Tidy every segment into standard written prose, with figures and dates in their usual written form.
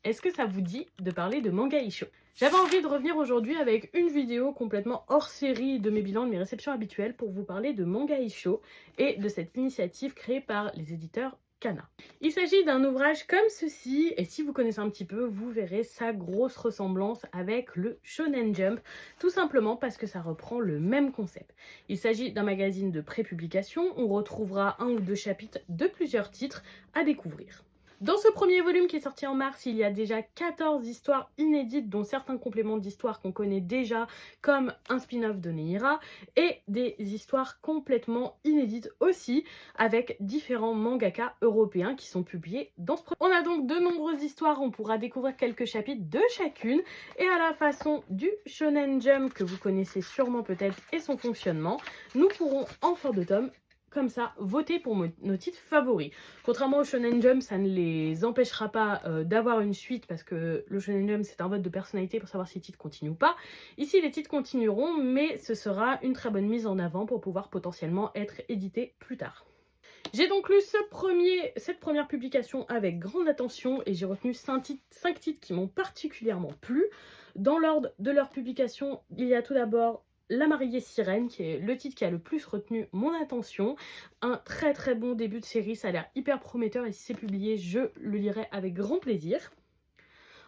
est-ce que ça vous dit de parler de Manga Isho? J'avais envie de revenir aujourd'hui avec une vidéo complètement hors série de mes bilans, de mes réceptions habituelles pour vous parler de Manga Isho et de cette initiative créée par les éditeurs Kana. Il s'agit d'un ouvrage comme ceci, et si vous connaissez un petit peu, vous verrez sa grosse ressemblance avec le Shonen Jump, tout simplement parce que ça reprend le même concept. Il s'agit d'un magazine de prépublication, on retrouvera un ou deux chapitres de plusieurs titres à découvrir. Dans ce premier volume qui est sorti en mars, il y a déjà 14 histoires inédites, dont certains compléments d'histoires qu'on connaît déjà, comme un spin-off de Neira, et des histoires complètement inédites aussi, avec différents mangaka européens qui sont publiés dans ce projet. On a donc de nombreuses histoires, on pourra découvrir quelques chapitres de chacune, et à la façon du Shonen Jump, que vous connaissez sûrement peut-être, et son fonctionnement, nous pourrons en fin de tome comme ça, voter pour nos titres favoris. Contrairement au Shonen Jump, ça ne les empêchera pas d'avoir une suite, parce que le Shonen Jump, c'est un vote de personnalité pour savoir si les titres continuent ou pas. Ici, les titres continueront, mais ce sera une très bonne mise en avant pour pouvoir potentiellement être édité plus tard. J'ai donc lu cette première publication avec grande attention, et j'ai retenu 5 titres qui m'ont particulièrement plu. Dans l'ordre de leur publication, il y a tout d'abord La mariée sirène, qui est le titre qui a le plus retenu mon attention. Un très très bon début de série, ça a l'air hyper prometteur, et si c'est publié, je le lirai avec grand plaisir.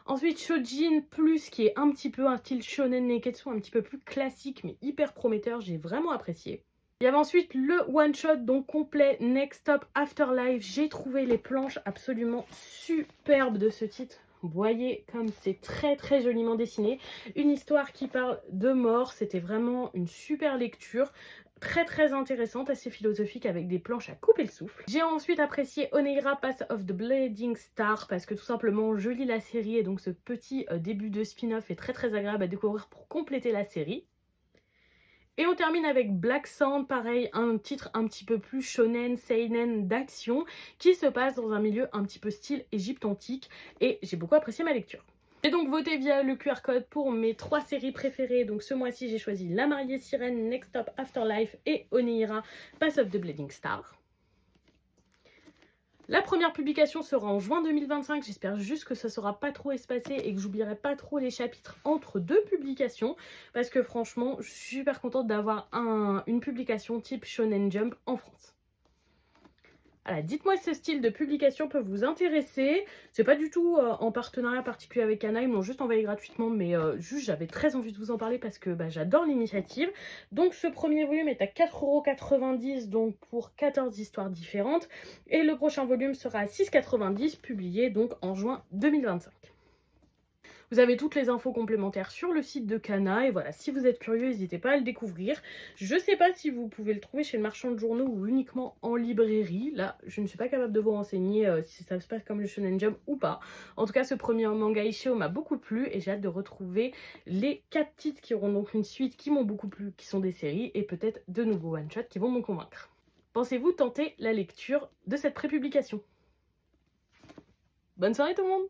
Ensuite, Shojin Plus, qui est un petit peu un style shonen neketsu, un petit peu plus classique, mais hyper prometteur, j'ai vraiment apprécié. Il y avait ensuite le one-shot, donc complet, Next Stop Afterlife. J'ai trouvé les planches absolument superbes de ce titre. Vous voyez comme c'est très très joliment dessiné. Une histoire qui parle de mort, c'était vraiment une super lecture. Très très intéressante, assez philosophique, avec des planches à couper le souffle. J'ai ensuite apprécié Oneira Path of the Bleeding Star, parce que tout simplement je lis la série, et donc ce petit début de spin-off est très très agréable à découvrir pour compléter la série. Et on termine avec Black Sand, pareil, un titre un petit peu plus shonen, seinen, d'action, qui se passe dans un milieu un petit peu style Égypte antique, et j'ai beaucoup apprécié ma lecture. J'ai donc voté via le QR code pour mes 3 séries préférées. Donc ce mois-ci, j'ai choisi La mariée sirène, Next Stop Afterlife et Oneira Path of the Bleeding Star. La première publication sera en juin 2025, j'espère juste que ça sera pas trop espacé et que j'oublierai pas trop les chapitres entre deux publications, parce que franchement, je suis super contente d'avoir une publication type Shonen Jump en France. Voilà, dites-moi si ce style de publication peut vous intéresser. C'est pas du tout en partenariat particulier avec Kana, ils m'ont juste envoyé gratuitement, mais juste j'avais très envie de vous en parler parce que j'adore l'initiative. Donc ce premier volume est à 4,90 €, donc pour 14 histoires différentes. Et le prochain volume sera à 6,90 €, publié donc en juin 2025. Vous avez toutes les infos complémentaires sur le site de Kana, et voilà, si vous êtes curieux, n'hésitez pas à le découvrir. Je sais pas si vous pouvez le trouver chez le marchand de journaux ou uniquement en librairie. Là, je ne suis pas capable de vous renseigner si ça se passe comme le Shonen Jump ou pas. En tout cas, ce premier Manga Isho m'a beaucoup plu, et j'ai hâte de retrouver les 4 titres qui auront donc une suite qui m'ont beaucoup plu, qui sont des séries, et peut-être de nouveaux one-shots qui vont me convaincre. Pensez-vous tenter la lecture de cette prépublication? Bonne soirée tout le monde!